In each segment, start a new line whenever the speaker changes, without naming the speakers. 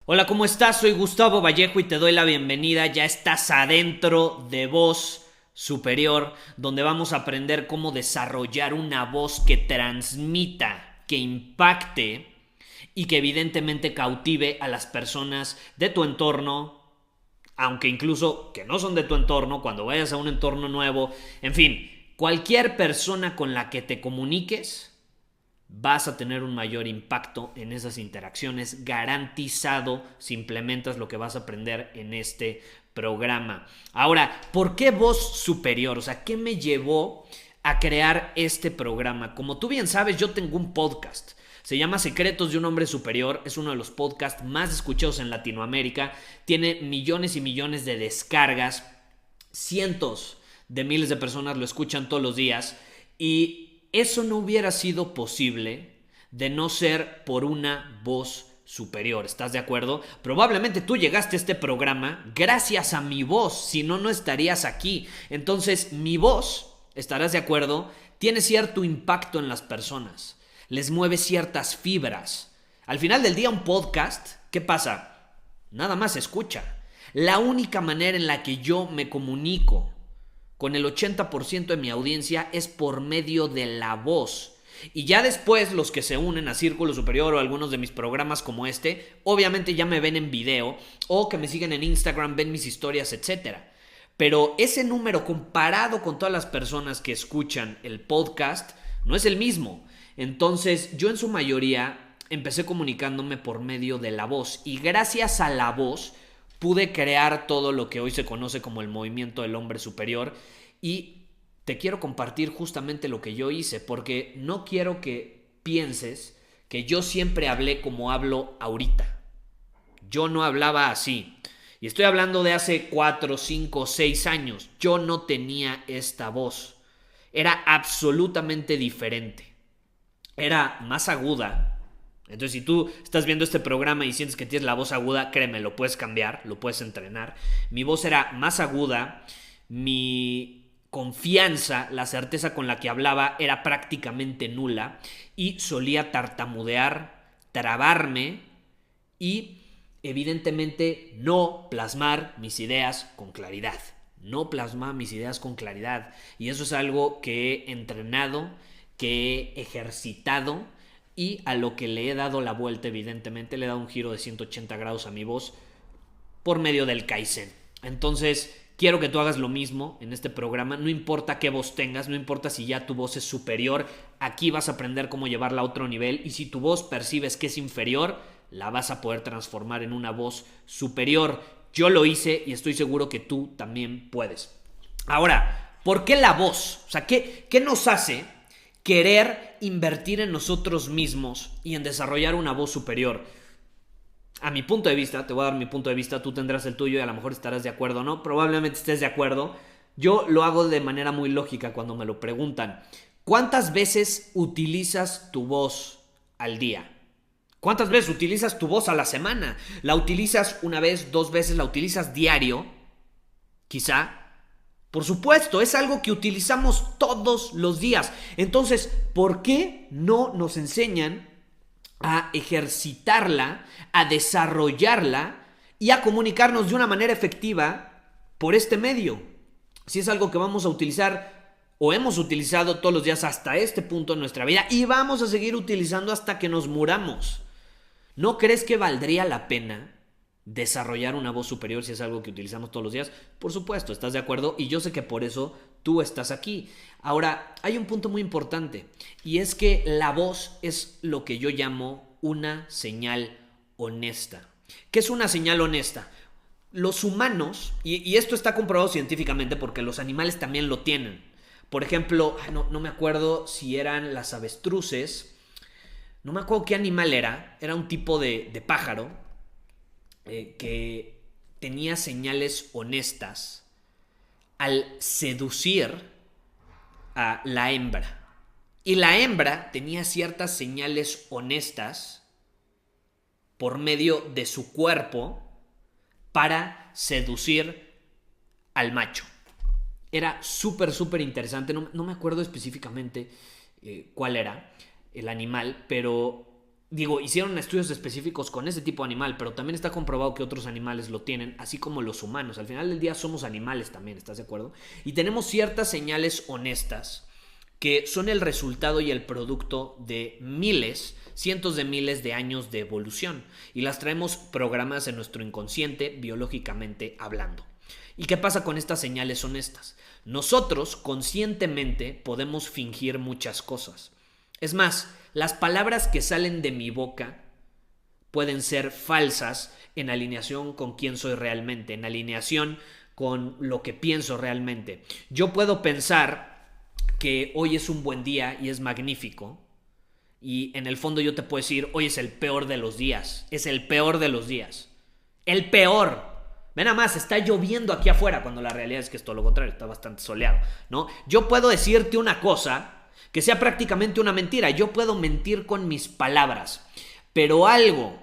Hola, ¿cómo estás? Soy Gustavo Vallejo y te doy la bienvenida. Ya estás adentro de Voz Superior, donde vamos a aprender cómo desarrollar una voz que transmita, que impacte y que evidentemente cautive a las personas de tu entorno, aunque incluso que no son de tu entorno, cuando vayas a un entorno nuevo, en fin, cualquier persona con la que te comuniques vas a tener un mayor impacto en esas interacciones, garantizado si implementas lo que vas a aprender en este programa. Ahora, ¿por qué voz superior? O sea, ¿qué me llevó a crear este programa? Como tú bien sabes, yo tengo un podcast. Se llama Secretos de un Hombre Superior. Es uno de los podcasts más escuchados en Latinoamérica. Tiene millones y millones de descargas. Cientos de miles de personas lo escuchan todos los días. Y eso no hubiera sido posible de no ser por una voz superior. ¿Estás de acuerdo? Probablemente tú llegaste a este programa gracias a mi voz, si no, no estarías aquí. Entonces, mi voz, estarás de acuerdo, tiene cierto impacto en las personas, les mueve ciertas fibras. Al final del día, un podcast, ¿qué pasa? Nada más se escucha. La única manera en la que yo me comunico con el 80% de mi audiencia es por medio de la voz. Y ya después los que se unen a Círculo Superior o algunos de mis programas como este, obviamente ya me ven en video o que me siguen en Instagram, ven mis historias, etcétera. Pero ese número comparado con todas las personas que escuchan el podcast no es el mismo. Entonces yo en su mayoría empecé comunicándome por medio de la voz y gracias a la voz pude crear todo lo que hoy se conoce como el movimiento del hombre superior y te quiero compartir justamente lo que yo hice porque no quiero que pienses que yo siempre hablé como hablo ahorita. Yo no hablaba así. Y estoy hablando de hace 4, 5, 6 años. Yo no tenía esta voz. Era absolutamente diferente. Era más aguda. Entonces, si tú estás viendo este programa y sientes que tienes la voz aguda, créeme, lo puedes cambiar, lo puedes entrenar. Mi voz era más aguda, mi confianza, la certeza con la que hablaba era prácticamente nula y solía tartamudear, trabarme y evidentemente no plasmar mis ideas con claridad. No plasmar mis ideas con claridad. Y eso es algo que he entrenado, que he ejercitado y a lo que le he dado la vuelta, evidentemente, le he dado un giro de 180 grados a mi voz por medio del Kaizen. Entonces, quiero que tú hagas lo mismo en este programa. No importa qué voz tengas, no importa si ya tu voz es superior, aquí vas a aprender cómo llevarla a otro nivel y si tu voz percibes que es inferior, la vas a poder transformar en una voz superior. Yo lo hice y estoy seguro que tú también puedes. Ahora, ¿por qué la voz? O sea, ¿qué nos hace querer invertir en nosotros mismos y en desarrollar una voz superior? A mi punto de vista, te voy a dar mi punto de vista, tú tendrás el tuyo y a lo mejor estarás de acuerdo o no, probablemente estés de acuerdo. Yo lo hago de manera muy lógica cuando me lo preguntan. ¿Cuántas veces utilizas tu voz al día? ¿Cuántas veces utilizas tu voz a la semana? ¿La utilizas una vez, dos veces? ¿La utilizas diario? Quizá. Por supuesto, es algo que utilizamos todos los días. Entonces, ¿por qué no nos enseñan a ejercitarla, a desarrollarla y a comunicarnos de una manera efectiva por este medio? Si es algo que vamos a utilizar o hemos utilizado todos los días hasta este punto en nuestra vida y vamos a seguir utilizando hasta que nos muramos. ¿No crees que valdría la pena desarrollar una voz superior si es algo que utilizamos todos los días? Por supuesto, ¿estás de acuerdo? Y yo sé que por eso tú estás aquí. Ahora, hay un punto muy importante y es que la voz es lo que yo llamo una señal honesta. ¿Qué es una señal honesta? Los humanos, y esto está comprobado científicamente porque los animales también lo tienen. Por ejemplo, no me acuerdo si eran las avestruces, no me acuerdo qué animal era un tipo de pájaro que tenía señales honestas al seducir a la hembra. Y la hembra tenía ciertas señales honestas por medio de su cuerpo para seducir al macho. Era súper interesante. No me acuerdo específicamente cuál era el animal, pero hicieron estudios específicos con ese tipo de animal, pero también está comprobado que otros animales lo tienen, así como los humanos. Al final del día somos animales también, ¿estás de acuerdo? Y tenemos ciertas señales honestas que son el resultado y el producto de miles, cientos de miles de años de evolución, y las traemos programadas en nuestro inconsciente, biológicamente hablando. ¿Y qué pasa con estas señales honestas? Nosotros conscientemente podemos fingir muchas cosas. Es más, las palabras que salen de mi boca pueden ser falsas en alineación con quién soy realmente, en alineación con lo que pienso realmente. Yo puedo pensar que hoy es un buen día y es magnífico, y en el fondo yo te puedo decir, hoy es el peor de los días, es el peor de los días, el peor. Ve nada más, está lloviendo aquí afuera, cuando la realidad es que es todo lo contrario, está bastante soleado, ¿no? Yo puedo decirte una cosa que sea prácticamente una mentira, yo puedo mentir con mis palabras, pero algo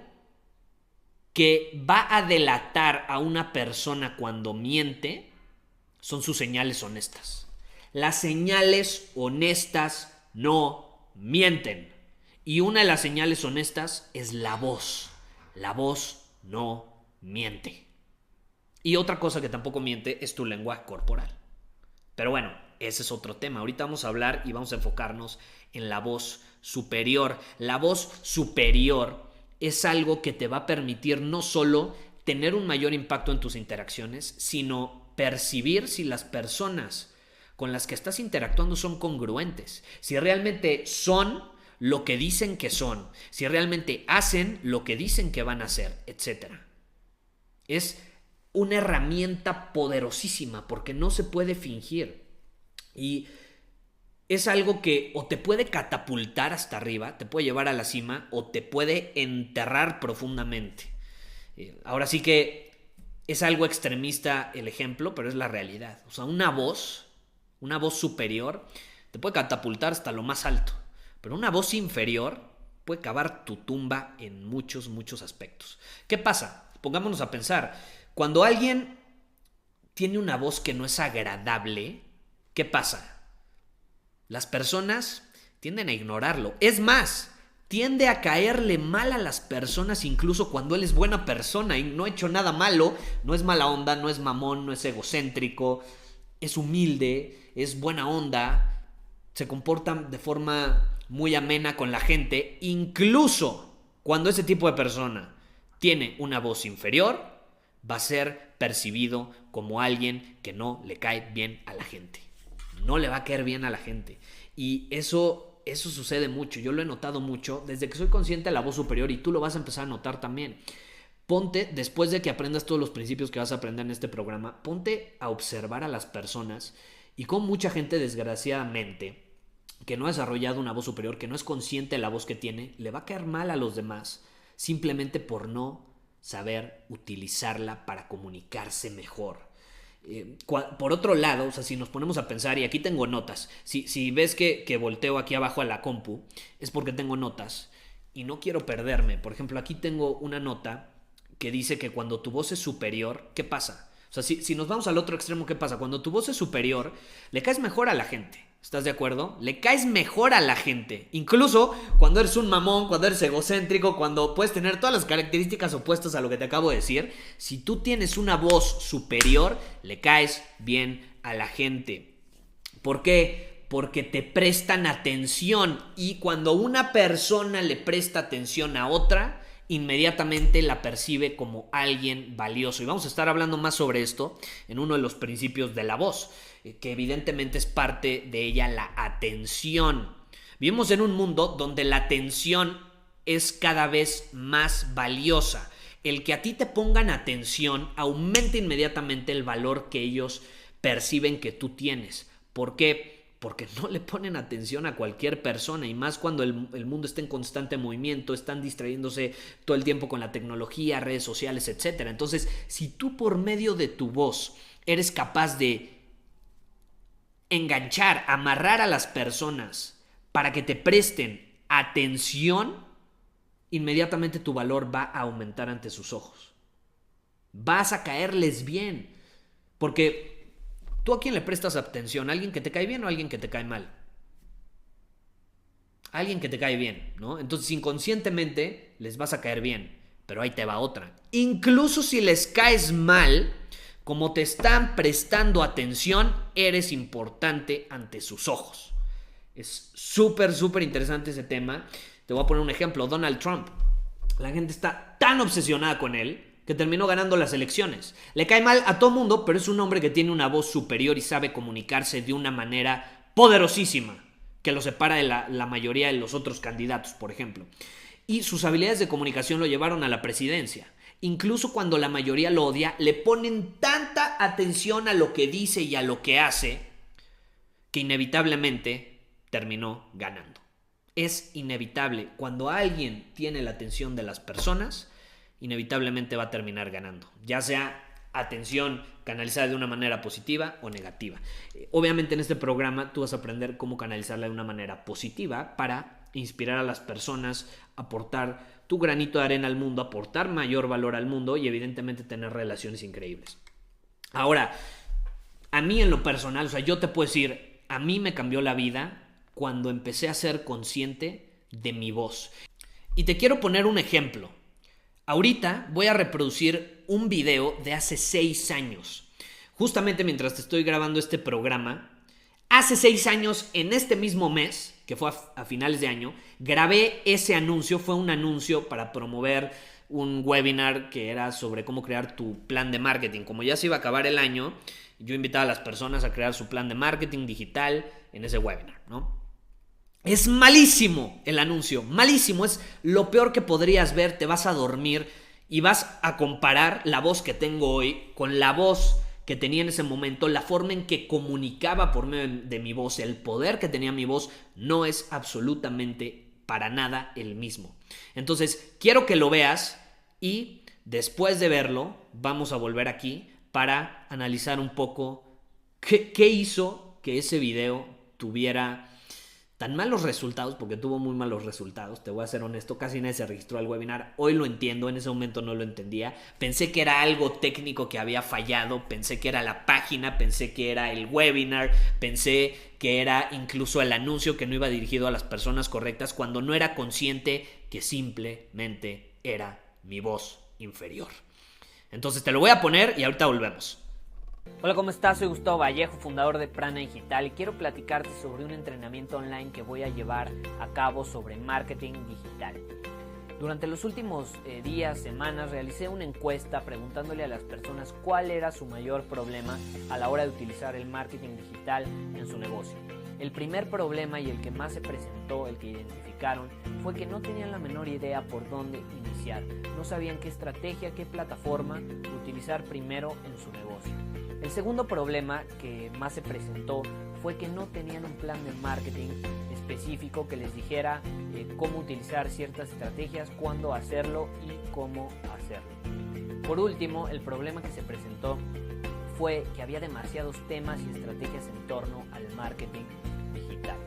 que va a delatar a una persona cuando miente son sus señales honestas. Las señales honestas no mienten. Y una de las señales honestas es la voz. La voz no miente. Y otra cosa que tampoco miente es tu lenguaje corporal. Pero bueno, ese es otro tema. Ahorita vamos a hablar y vamos a enfocarnos en la voz superior. La voz superior es algo que te va a permitir no solo tener un mayor impacto en tus interacciones, sino percibir si las personas con las que estás interactuando son congruentes, si realmente son lo que dicen que son, si realmente hacen lo que dicen que van a hacer, etc. Es una herramienta poderosísima porque no se puede fingir, y es algo que o te puede catapultar hasta arriba, te puede llevar a la cima, o te puede enterrar profundamente. Ahora sí que es algo extremista el ejemplo, pero es la realidad. O sea, una voz superior te puede catapultar hasta lo más alto, pero una voz inferior puede cavar tu tumba en muchos, muchos aspectos. ¿Qué pasa? Pongámonos a pensar, cuando alguien tiene una voz que no es agradable, ¿qué pasa? Las personas tienden a ignorarlo. Es más, tiende a caerle mal a las personas incluso cuando él es buena persona y no ha hecho nada malo, no es mala onda, no es mamón, no es egocéntrico, es humilde, es buena onda, se comporta de forma muy amena con la gente, incluso cuando ese tipo de persona tiene una voz inferior, va a ser percibido como alguien que no le cae bien a la gente. No le va a caer bien a la gente. Y eso sucede mucho. Yo lo he notado mucho desde que soy consciente de la voz superior, y tú lo vas a empezar a notar también. Ponte, después de que aprendas todos los principios que vas a aprender en este programa, ponte a observar a las personas y cómo mucha gente, desgraciadamente, que no ha desarrollado una voz superior, que no es consciente de la voz que tiene, le va a caer mal a los demás simplemente por no saber utilizarla para comunicarse mejor. Por otro lado, o sea, si nos ponemos a pensar, y aquí tengo notas, si ves que volteo aquí abajo a la compu, es porque tengo notas y no quiero perderme. Por ejemplo, aquí tengo una nota que dice que cuando tu voz es superior, ¿qué pasa? O sea, si nos vamos al otro extremo, ¿qué pasa? Cuando tu voz es superior, le caes mejor a la gente. ¿Estás de acuerdo? Le caes mejor a la gente. Incluso cuando eres un mamón, cuando eres egocéntrico, cuando puedes tener todas las características opuestas a lo que te acabo de decir, si tú tienes una voz superior, le caes bien a la gente. ¿Por qué? Porque te prestan atención, y cuando una persona le presta atención a otra, inmediatamente la percibe como alguien valioso. Y vamos a estar hablando más sobre esto en uno de los principios de la voz, que evidentemente es parte de ella la atención. Vivimos en un mundo donde la atención es cada vez más valiosa. El que a ti te pongan atención aumenta inmediatamente el valor que ellos perciben que tú tienes. ¿Por qué? Porque no le ponen atención a cualquier persona, y más cuando el mundo está en constante movimiento, están distrayéndose todo el tiempo con la tecnología, redes sociales, etc. Entonces, si tú por medio de tu voz eres capaz de enganchar, amarrar a las personas para que te presten atención, inmediatamente tu valor va a aumentar ante sus ojos. Vas a caerles bien, porque ¿tú a quién le prestas atención? ¿A alguien que te cae bien o a alguien que te cae mal? Alguien que te cae bien, ¿no? Entonces inconscientemente les vas a caer bien, pero ahí te va otra. Incluso si les caes mal, como te están prestando atención, eres importante ante sus ojos. Es súper, súper interesante ese tema. Te voy a poner un ejemplo. Donald Trump. La gente está tan obsesionada con él que terminó ganando las elecciones. Le cae mal a todo mundo, pero es un hombre que tiene una voz superior y sabe comunicarse de una manera poderosísima, que lo separa de la mayoría de los otros candidatos, por ejemplo. Y sus habilidades de comunicación lo llevaron a la presidencia. Incluso cuando la mayoría lo odia, le ponen tanta atención a lo que dice y a lo que hace, que inevitablemente terminó ganando. Es inevitable. Cuando alguien tiene la atención de las personas, inevitablemente va a terminar ganando. Ya sea atención canalizada de una manera positiva o negativa. Obviamente en este programa tú vas a aprender cómo canalizarla de una manera positiva para inspirar a las personas, aportar tu granito de arena al mundo, aportar mayor valor al mundo y evidentemente tener relaciones increíbles. Ahora, a mí en lo personal, o sea, yo te puedo decir, a mí me cambió la vida cuando empecé a ser consciente de mi voz. Y te quiero poner un ejemplo. Ahorita voy a reproducir un video de hace 6 años. Justamente mientras te estoy grabando este programa, hace 6 años, en este mismo mes, que fue a finales de año, grabé ese anuncio. Fue un anuncio para promover un webinar que era sobre cómo crear tu plan de marketing. Como ya se iba a acabar el año, yo invitaba a las personas a crear su plan de marketing digital en ese webinar, ¿no? Es malísimo el anuncio, malísimo, es lo peor que podrías ver. Te vas a dormir y vas a comparar la voz que tengo hoy con la voz que tenía en ese momento. La forma en que comunicaba por medio de mi voz, el poder que tenía mi voz, no es absolutamente para nada el mismo. Entonces, quiero que lo veas y después de verlo, vamos a volver aquí para analizar un poco qué hizo que ese video tuviera tan malos resultados, porque tuvo muy malos resultados, te voy a ser honesto, casi nadie se registró al webinar. Hoy lo entiendo, en ese momento no lo entendía. Pensé que era algo técnico que había fallado, pensé que era la página, pensé que era el webinar, pensé que era incluso el anuncio que no iba dirigido a las personas correctas, cuando no era consciente que simplemente era mi voz inferior. Entonces te lo voy a poner y ahorita volvemos.
Hola, ¿cómo estás? Soy Gustavo Vallejo, fundador de Prana Digital, y quiero platicarte sobre un entrenamiento online que voy a llevar a cabo sobre marketing digital. Durante los últimos días, semanas, realicé una encuesta preguntándole a las personas cuál era su mayor problema a la hora de utilizar el marketing digital en su negocio. El primer problema y el que más se presentó, el que identificaron, fue que no tenían la menor idea por dónde iniciar. No sabían qué estrategia, qué plataforma utilizar primero en su negocio. El segundo problema que más se presentó fue que no tenían un plan de marketing específico que les dijera cómo utilizar ciertas estrategias, cuándo hacerlo y cómo hacerlo. Por último, el problema que se presentó fue que había demasiados temas y estrategias en torno al marketing digital.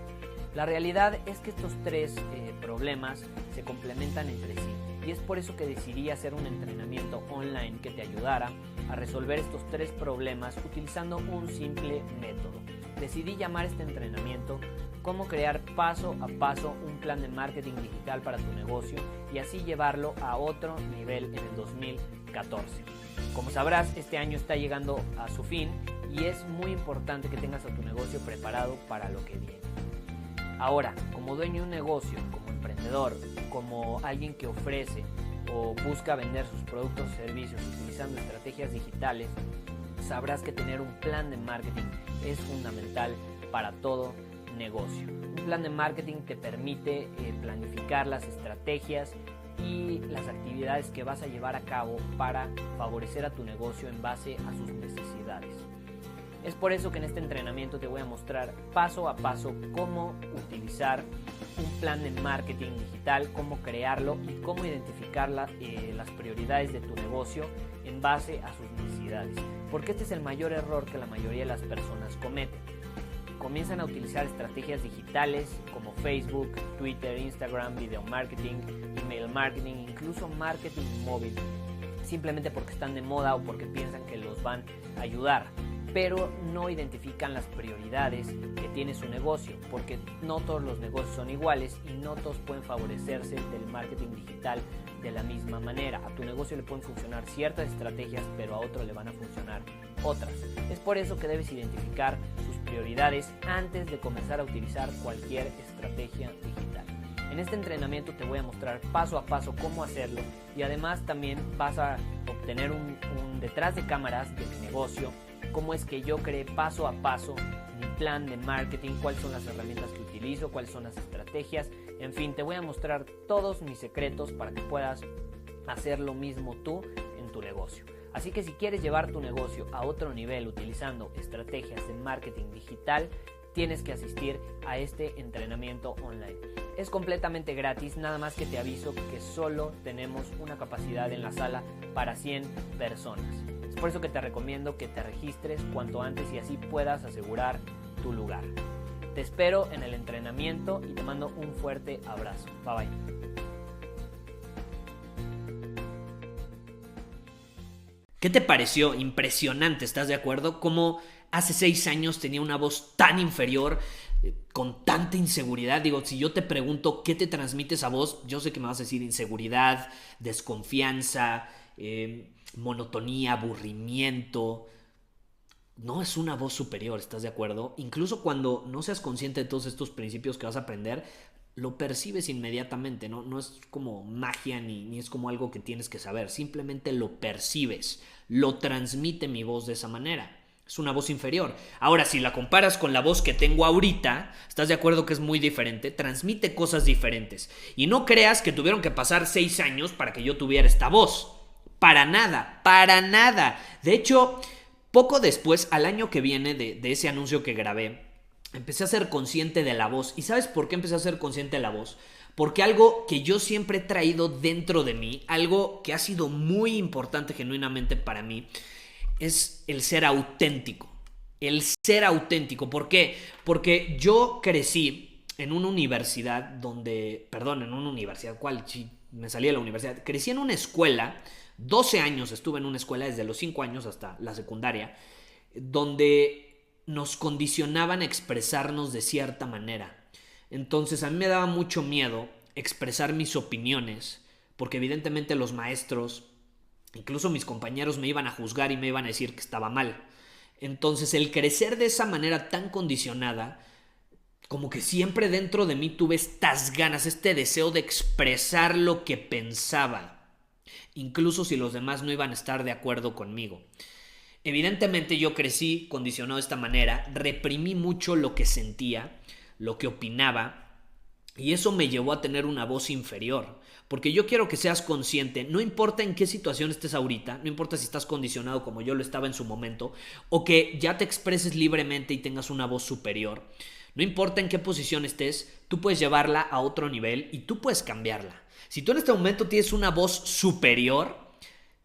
La realidad es que estos tres problemas se complementan entre sí, y es por eso que decidí hacer un entrenamiento online que te ayudara a resolver estos tres problemas utilizando un simple método. Decidí llamar este entrenamiento cómo crear paso a paso un plan de marketing digital para tu negocio y así llevarlo a otro nivel en el 2014. Como sabrás, este año está llegando a su fin y es muy importante que tengas a tu negocio preparado para lo que viene. Ahora, como dueño de un negocio, como emprendedor, como alguien que ofrece o busca vender sus productos o servicios utilizando estrategias digitales, sabrás que tener un plan de marketing es fundamental para todo negocio. Un plan de marketing te permite planificar las estrategias y las actividades que vas a llevar a cabo para favorecer a tu negocio en base a sus necesidades. Es por eso que en este entrenamiento te voy a mostrar paso a paso cómo utilizar un plan de marketing digital, cómo crearlo y cómo identificar las prioridades de tu negocio en base a sus necesidades. Porque este es el mayor error que la mayoría de las personas cometen. Comienzan a utilizar estrategias digitales como Facebook, Twitter, Instagram, video marketing, email marketing, incluso marketing móvil, simplemente porque están de moda o porque piensan que los van a ayudar. pero no identifican las prioridades que tiene su negocio, porque no todos los negocios son iguales y no todos pueden favorecerse del marketing digital de la misma manera. A tu negocio le pueden funcionar ciertas estrategias, pero a otro le van a funcionar otras. Es por eso que debes identificar sus prioridades antes de comenzar a utilizar cualquier estrategia digital. En este entrenamiento te voy a mostrar paso a paso cómo hacerlo, y además también vas a obtener un detrás de cámaras de mi negocio, cómo es que yo creé paso a paso mi plan de marketing, cuáles son las herramientas que utilizo, cuáles son las estrategias. En fin, te voy a mostrar todos mis secretos para que puedas hacer lo mismo tú en tu negocio. Así que si quieres llevar tu negocio a otro nivel utilizando estrategias de marketing digital, tienes que asistir a este entrenamiento online. Es completamente gratis, nada más que te aviso que solo tenemos una capacidad en la sala para 100 personas. Es por eso que te recomiendo que te registres cuanto antes y así puedas asegurar tu lugar. Te espero en el entrenamiento y te mando un fuerte abrazo. Bye bye.
¿Qué te pareció? Impresionante, ¿estás de acuerdo? Cómo hace 6 años tenía una voz tan inferior, con tanta inseguridad. Digo, si yo te pregunto qué te transmite esa voz, yo sé que me vas a decir inseguridad, desconfianza, monotonía, aburrimiento. No es una voz superior, ¿estás de acuerdo? Incluso cuando no seas consciente de todos estos principios que vas a aprender, lo percibes inmediatamente, ¿no? No es como magia ni es como algo que tienes que saber. Simplemente lo percibes, lo transmite mi voz de esa manera. Es una voz inferior. Ahora, si la comparas con la voz que tengo ahorita, ¿estás de acuerdo que es muy diferente? Transmite cosas diferentes. Y no creas que tuvieron que pasar 6 años para que yo tuviera esta voz. Para nada, para nada. De hecho, poco después, al año que viene de ese anuncio que grabé, empecé a ser consciente de la voz. ¿Y sabes por qué empecé a ser consciente de la voz? Porque algo que yo siempre he traído dentro de mí, algo que ha sido muy importante genuinamente para mí, es el ser auténtico. El ser auténtico. ¿Por qué? Porque yo crecí en una universidad ¿cuál? Sí, me salí de la universidad. Crecí en una escuela, 12 años estuve en una escuela, desde los 5 años hasta la secundaria, donde nos condicionaban a expresarnos de cierta manera. Entonces a mí me daba mucho miedo expresar mis opiniones, porque evidentemente los maestros, incluso mis compañeros, me iban a juzgar y me iban a decir que estaba mal. Entonces el crecer de esa manera tan condicionada, como que siempre dentro de mí tuve estas ganas, este deseo de expresar lo que pensaba, incluso si los demás no iban a estar de acuerdo conmigo. Evidentemente yo crecí condicionado de esta manera, reprimí mucho lo que sentía, lo que opinaba, y eso me llevó a tener una voz inferior. Porque yo quiero que seas consciente, no importa en qué situación estés ahorita, no importa si estás condicionado como yo lo estaba en su momento, o que ya te expreses libremente y tengas una voz superior. No importa en qué posición estés, tú puedes llevarla a otro nivel y tú puedes cambiarla. Si tú en este momento tienes una voz superior,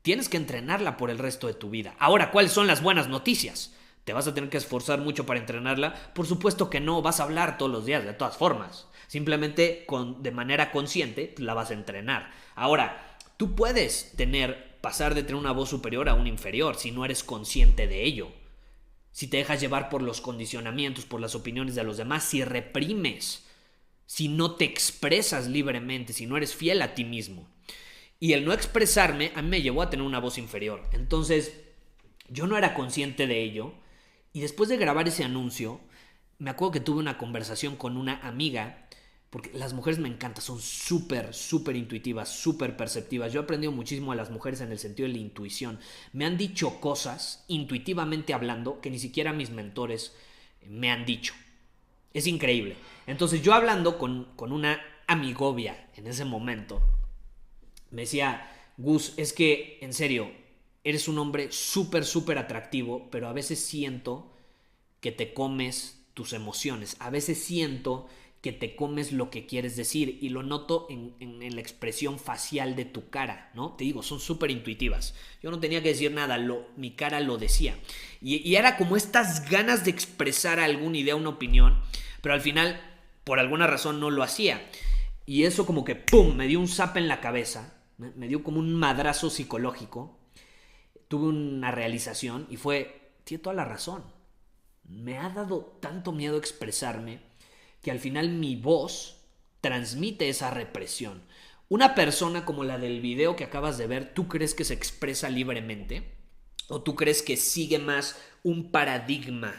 tienes que entrenarla por el resto de tu vida. Ahora, ¿cuáles son las buenas noticias? ¿Te vas a tener que esforzar mucho para entrenarla? Por supuesto que no, vas a hablar todos los días, de todas formas. Simplemente de manera consciente la vas a entrenar. Ahora, tú puedes pasar de tener una voz superior a una inferior si no eres consciente de ello. Si te dejas llevar por los condicionamientos, por las opiniones de los demás, si reprimes, si no te expresas libremente, si no eres fiel a ti mismo. Y el no expresarme a mí me llevó a tener una voz inferior. Entonces, yo no era consciente de ello. Y después de grabar ese anuncio, me acuerdo que tuve una conversación con una amiga, porque las mujeres me encantan, son súper, súper intuitivas, súper perceptivas. Yo he aprendido muchísimo a las mujeres en el sentido de la intuición. Me han dicho cosas, intuitivamente hablando, que ni siquiera mis mentores me han dicho. Es increíble. Entonces yo hablando con una amigovia en ese momento, me decía, Gus, es que en serio, eres un hombre súper, súper atractivo, pero a veces siento que te comes tus emociones. A veces siento que te comes lo que quieres decir y lo noto en la expresión facial de tu cara, ¿no? Te digo, son súper intuitivas. Yo no tenía que decir nada, mi cara lo decía. Y era como estas ganas de expresar alguna idea, una opinión, pero al final, por alguna razón, no lo hacía. Y eso como que, ¡pum!, me dio un zape en la cabeza, me dio como un madrazo psicológico. Tuve una realización y fue, tiene toda la razón. Me ha dado tanto miedo expresarme que al final mi voz transmite esa represión. Una persona como la del video que acabas de ver, ¿tú crees que se expresa libremente? ¿O tú crees que sigue más un paradigma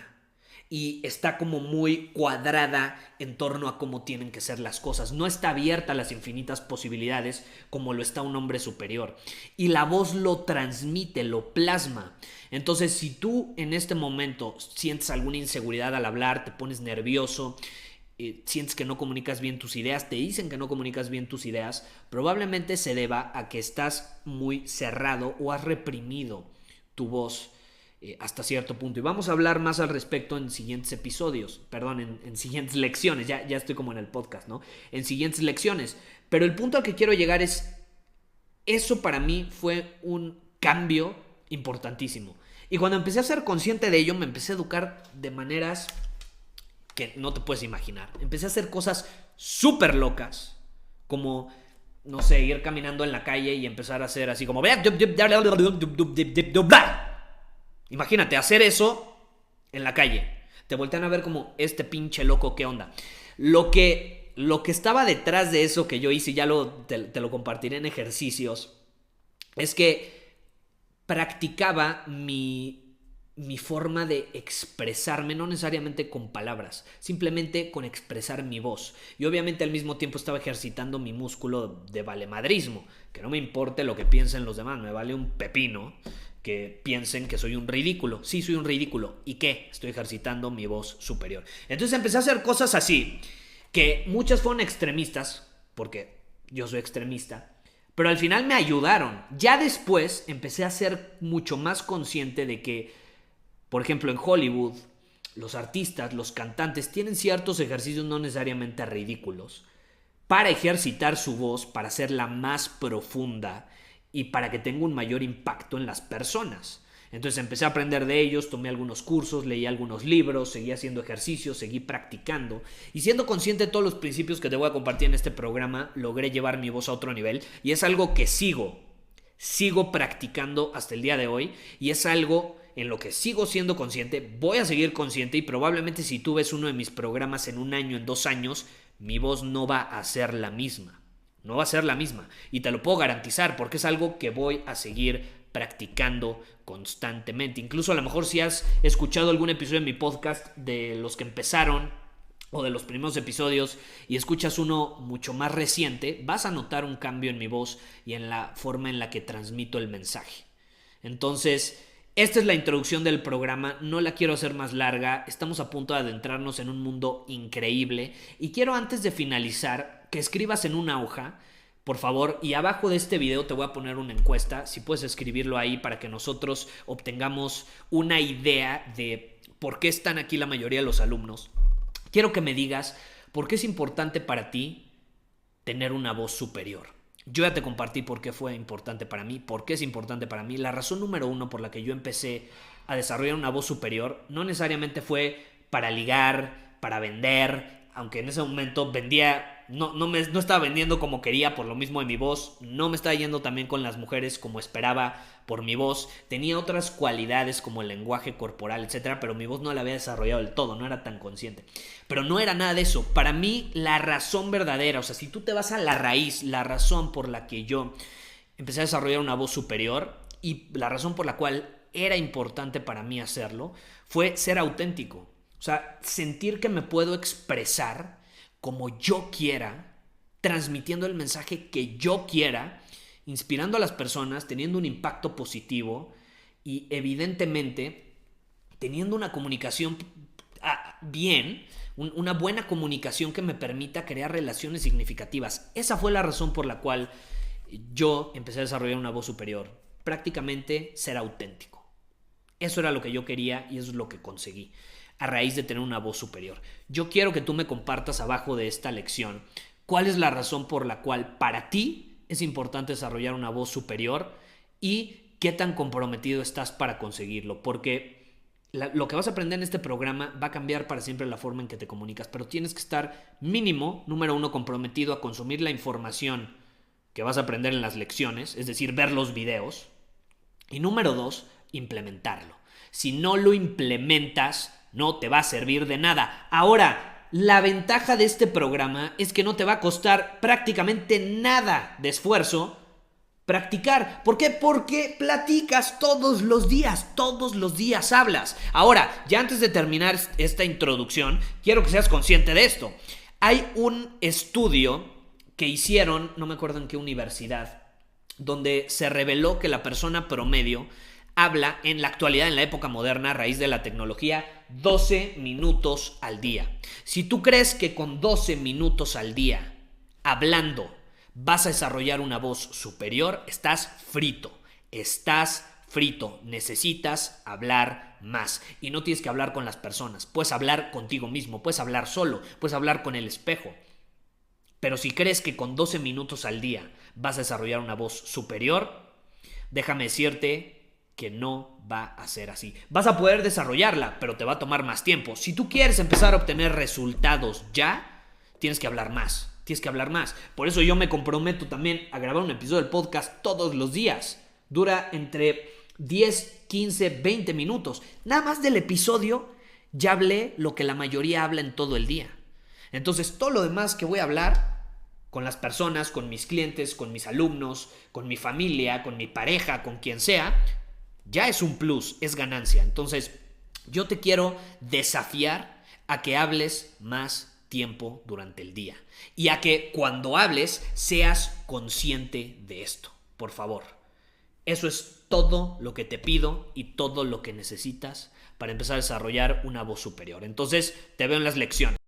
y está como muy cuadrada en torno a cómo tienen que ser las cosas? No está abierta a las infinitas posibilidades como lo está un hombre superior. Y la voz lo transmite, lo plasma. Entonces, si tú en este momento sientes alguna inseguridad al hablar, te pones nervioso, sientes que no comunicas bien tus ideas, te dicen que no comunicas bien tus ideas, probablemente se deba a que estás muy cerrado o has reprimido tu voz hasta cierto punto. Y vamos a hablar más al respecto en siguientes episodios, en siguientes lecciones, ya estoy como en el podcast, ¿no? En siguientes lecciones. Pero el punto al que quiero llegar es, eso para mí fue un cambio importantísimo. Y cuando empecé a ser consciente de ello, me empecé a educar de maneras que no te puedes imaginar. Empecé a hacer cosas súper locas, como, no sé, ir caminando en la calle y empezar a hacer así como... Imagínate, hacer eso en la calle. Te voltean a ver como, este pinche loco, ¿qué onda? Lo que estaba detrás de eso que yo hice, ya te lo compartiré en ejercicios, es que practicaba mi forma de expresarme, no necesariamente con palabras, simplemente con expresar mi voz. Y obviamente al mismo tiempo estaba ejercitando mi músculo de valemadrismo, que no me importe lo que piensen los demás, me vale un pepino que piensen que soy un ridículo. Sí, soy un ridículo. ¿Y qué? Estoy ejercitando mi voz superior. Entonces empecé a hacer cosas así, que muchas fueron extremistas, porque yo soy extremista, pero al final me ayudaron. Ya después empecé a ser mucho más consciente de que, por ejemplo, en Hollywood, los artistas, los cantantes tienen ciertos ejercicios no necesariamente ridículos para ejercitar su voz, para hacerla más profunda y para que tenga un mayor impacto en las personas. Entonces empecé a aprender de ellos, tomé algunos cursos, leí algunos libros, seguí haciendo ejercicios, seguí practicando y siendo consciente de todos los principios que te voy a compartir en este programa, logré llevar mi voz a otro nivel y es algo que sigo practicando hasta el día de hoy y es algo en lo que sigo siendo consciente, voy a seguir consciente y probablemente si tú ves uno de mis programas en 1 año, en 2 años, mi voz no va a ser la misma. No va a ser la misma y te lo puedo garantizar porque es algo que voy a seguir practicando constantemente. Incluso a lo mejor si has escuchado algún episodio de mi podcast de los que empezaron o de los primeros episodios y escuchas uno mucho más reciente, vas a notar un cambio en mi voz y en la forma en la que transmito el mensaje. Entonces, esta es la introducción del programa, no la quiero hacer más larga, estamos a punto de adentrarnos en un mundo increíble y quiero antes de finalizar que escribas en una hoja, por favor, y abajo de este video te voy a poner una encuesta, si puedes escribirlo ahí para que nosotros obtengamos una idea de por qué están aquí la mayoría de los alumnos. Quiero que me digas por qué es importante para ti tener una voz superior. Yo ya te compartí por qué fue importante para mí, por qué es importante para mí. La razón número 1 por la que yo empecé a desarrollar una voz superior no necesariamente fue para ligar, para vender, aunque en ese momento vendía, no estaba vendiendo como quería por lo mismo de mi voz, no me estaba yendo también con las mujeres como esperaba por mi voz, tenía otras cualidades como el lenguaje corporal, etcétera, pero mi voz no la había desarrollado del todo, no era tan consciente. Pero no era nada de eso. Para mí, la razón verdadera, o sea, si tú te vas a la raíz, la razón por la que yo empecé a desarrollar una voz superior y la razón por la cual era importante para mí hacerlo, fue ser auténtico. O sea, sentir que me puedo expresar como yo quiera, transmitiendo el mensaje que yo quiera, inspirando a las personas, teniendo un impacto positivo y evidentemente teniendo una comunicación bien, una buena comunicación que me permita crear relaciones significativas. Esa fue la razón por la cual yo empecé a desarrollar una voz superior. Prácticamente ser auténtico. Eso era lo que yo quería y eso es lo que conseguí a raíz de tener una voz superior. Yo quiero que tú me compartas abajo de esta lección cuál es la razón por la cual para ti es importante desarrollar una voz superior y qué tan comprometido estás para conseguirlo, porque lo que vas a aprender en este programa va a cambiar para siempre la forma en que te comunicas, pero tienes que estar mínimo, número 1, comprometido a consumir la información que vas a aprender en las lecciones, es decir, ver los videos, y número 2, implementarlo. Si no lo implementas, no te va a servir de nada. Ahora, la ventaja de este programa es que no te va a costar prácticamente nada de esfuerzo practicar. ¿Por qué? Porque platicas todos los días hablas. Ahora, ya antes de terminar esta introducción, quiero que seas consciente de esto. Hay un estudio que hicieron, no me acuerdo en qué universidad, donde se reveló que la persona promedio habla en la actualidad, en la época moderna, a raíz de la tecnología, 12 minutos al día. Si tú crees que con 12 minutos al día, hablando, vas a desarrollar una voz superior, estás frito. Necesitas hablar más. Y no tienes que hablar con las personas. Puedes hablar contigo mismo, puedes hablar solo, puedes hablar con el espejo. Pero si crees que con 12 minutos al día vas a desarrollar una voz superior, déjame decirte que no va a ser así. Vas a poder desarrollarla, pero te va a tomar más tiempo. Si tú quieres empezar a obtener resultados ya, tienes que hablar más. Por eso yo me comprometo también a grabar un episodio del podcast todos los días. Dura entre 10, 15, 20 minutos. Nada más del episodio ya hablé lo que la mayoría habla en todo el día. Entonces, todo lo demás que voy a hablar con las personas, con mis clientes, con mis alumnos, con mi familia, con mi pareja, con quien sea, ya es un plus, es ganancia. Entonces, yo te quiero desafiar a que hables más tiempo durante el día y a que cuando hables seas consciente de esto, por favor. Eso es todo lo que te pido y todo lo que necesitas para empezar a desarrollar una voz superior. Entonces, te veo en las lecciones.